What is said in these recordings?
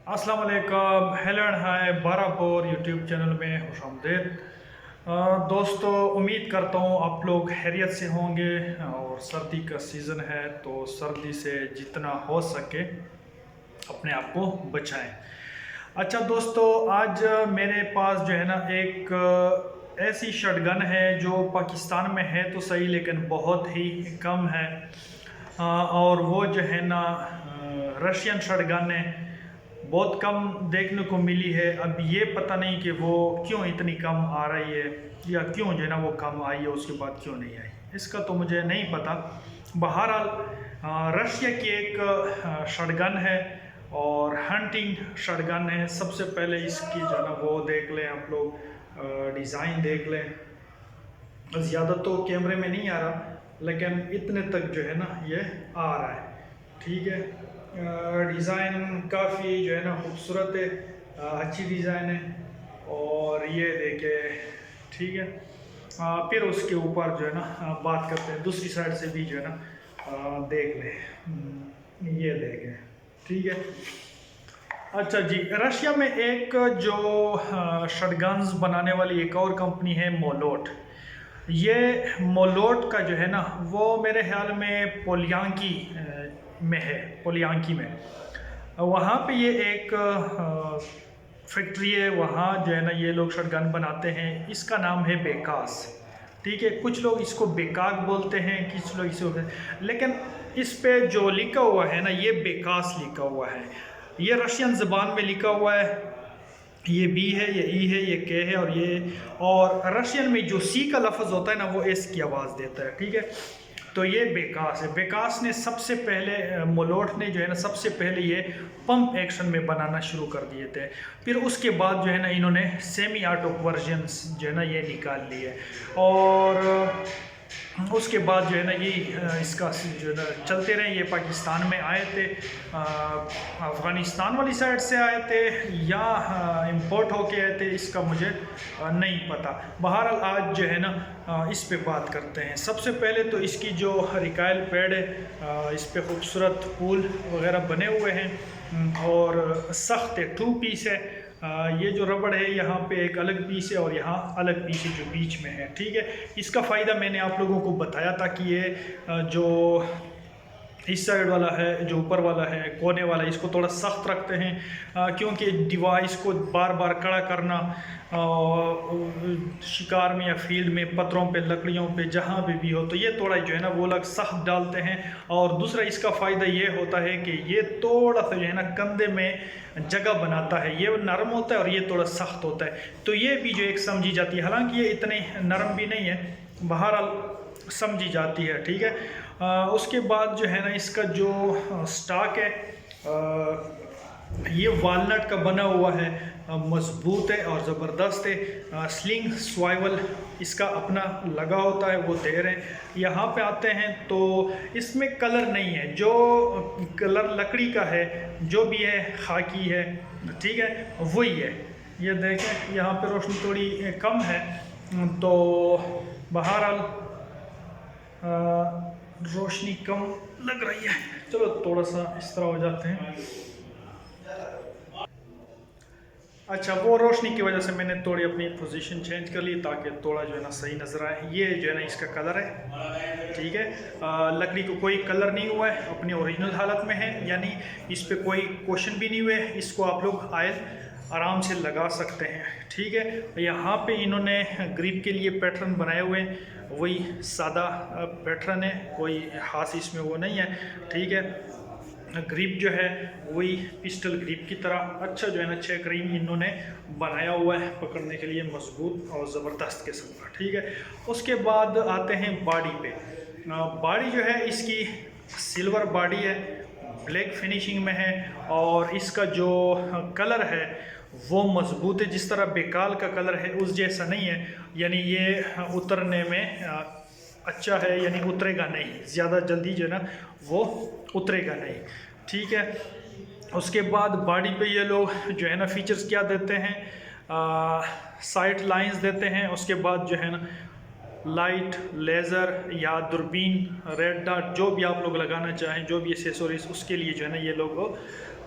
अस्सलाम वालेकुम, hello and hi Barapor YouTube channel में खुश आमदीद। दोस्तों, उम्मीद करता हूँ आप लोग खैरियत से होंगे और सर्दी का सीज़न है तो सर्दी से जितना हो सके अपने आप को बचाएं। अच्छा दोस्तों, आज मेरे पास जो है ना एक ऐसी शटगन है जो पाकिस्तान में है तो सही लेकिन बहुत ही कम है। और वो जो है ना रशियन शटगन है, बहुत कम देखने को मिली है। अब ये पता नहीं कि वो क्यों इतनी कम आ रही है या क्यों जो है ना वो कम आई है उसके बाद क्यों नहीं आई, इसका तो मुझे नहीं पता। बहरहाल रशिया की एक शटगन है और हंटिंग शटगन है। सबसे पहले इसकी जो है ना वो देख लें आप लोग, डिज़ाइन देख लें। ज़्यादा तो कैमरे में नहीं आ रहा लेकिन इतने तक जो है ना ये आ रहा है, ठीक है। डिज़ाइन काफ़ी जो है ना खूबसूरत है, अच्छी डिज़ाइन है। और ये देखे, ठीक है। फिर उसके ऊपर जो है ना बात करते हैं, दूसरी साइड से भी जो है ना देख लें। ये देखें, ठीक है। अच्छा जी, रशिया में एक जो शटगन्स बनाने वाली एक और कंपनी है मोलोट। ये मोलोट का जो है ना वो मेरे ख्याल में पोलियांकी में है, पोलियांकी में। वहाँ पे ये एक फैक्ट्री है, वहाँ जो है ना ये लोग शटगन बनाते हैं। इसका नाम है बेकास, ठीक है। कुछ लोग इसको बेकाक बोलते हैं, कुछ लोग इसे, लेकिन इस पे जो लिखा हुआ है ना ये बेकास लिखा हुआ है। ये रशियन ज़बान में लिखा हुआ है, ये बी है, ये ई है, ये के है और ये, और रशियन में जो सी का लफ्ज़ होता है ना वो एस की आवाज़ देता है, ठीक है। तो ये बेकास है। बेकास ने सबसे पहले, मोलोट ने जो है ना सबसे पहले ये पंप एक्शन में बनाना शुरू कर दिए थे। फिर उसके बाद जो है ना इन्होंने सेमी ऑटो वर्जन्स जो है ना ये निकाल लिए और उसके बाद जो है ना ये इसका जो है ना चलते रहे। ये पाकिस्तान में आए थे, अफ़गानिस्तान वाली साइड से आए थे या इंपोर्ट होके आए थे, इसका मुझे नहीं पता। बहरहाल आज जो है ना इस पे बात करते हैं। सबसे पहले तो इसकी जो रिकाइल पैड है, इस पे खूबसूरत फूल वगैरह बने हुए हैं और सख्त है, 2 पीस है। ये जो रबड़ है यहाँ पे एक अलग पीस है और यहाँ अलग पीस है जो बीच में है, ठीक है। इसका फ़ायदा मैंने आप लोगों को बताया था कि ये जो इस साइड वाला है, जो ऊपर वाला है, कोने वाला, इसको थोड़ा सख्त रखते हैं क्योंकि डिवाइस को बार बार कड़ा करना शिकार में या फील्ड में, पत्थरों पे, लकड़ियों पे, जहाँ भी हो तो ये थोड़ा जो है ना वो लोग सख्त डालते हैं। और दूसरा इसका फ़ायदा ये होता है कि ये थोड़ा सा जो है ना कंधे में जगह बनाता है। ये नरम होता है और ये थोड़ा सख्त होता है, तो ये भी जो एक समझी जाती है। हालांकि ये इतने नरम भी नहीं है, बहरहाल समझी जाती है, ठीक है। उसके बाद जो है ना इसका जो स्टॉक है ये वालनट का बना हुआ है, मजबूत है और ज़बरदस्त है। स्लिंग स्वाइवल इसका अपना लगा होता है, वो दे रहे हैं। यहाँ पे आते हैं तो इसमें कलर नहीं है, जो कलर लकड़ी का है जो भी है खाकी है, ठीक है, वही है। ये देखें यहाँ पे रोशनी थोड़ी कम है तो बहरहाल रोशनी कम लग रही है। चलो थोड़ा सा इस तरह हो जाते हैं। अच्छा, वो रोशनी की वजह से मैंने थोड़ी अपनी पोजीशन चेंज कर ली ताकि थोड़ा जो है ना सही नज़र आए। ये जो है ना इसका कलर है, ठीक है। लकड़ी को कोई कलर नहीं हुआ है, अपनी ओरिजिनल हालत में है, यानी इस पे कोई क्वेश्चन भी नहीं हुए। इसको आप लोग आयल आराम से लगा सकते हैं, ठीक है। यहाँ पे इन्होंने ग्रिप के लिए पैटर्न बनाए हुए हैं, वही सादा पैटर्न है, कोई खास इसमें वो नहीं है, ठीक है। ग्रिप जो है वही पिस्टल ग्रिप की तरह अच्छा जो है ना चेक रिंग इन्होंने बनाया हुआ है पकड़ने के लिए, मजबूत और ज़बरदस्त किस्म का, ठीक है। उसके बाद आते हैं बॉडी पे। बॉडी जो है इसकी सिल्वर बॉडी है, ब्लैक फिनिशिंग में है और इसका जो कलर है वो मजबूत है। जिस तरह बेकाल का कलर है उस जैसा नहीं है, यानी ये उतरने में अच्छा है, यानी उतरेगा नहीं ज़्यादा जल्दी जो है ना वो उतरेगा नहीं, ठीक है। उसके बाद बॉडी पे ये लोग जो है ना फीचर्स क्या देते हैं, साइट लाइंस देते हैं। उसके बाद जो है ना लाइट, लेज़र या दूरबीन, रेड डॉट, जो भी आप लोग लगाना चाहें, जो भी एसेसरीज उसके लिए जो है ना ये लोग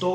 2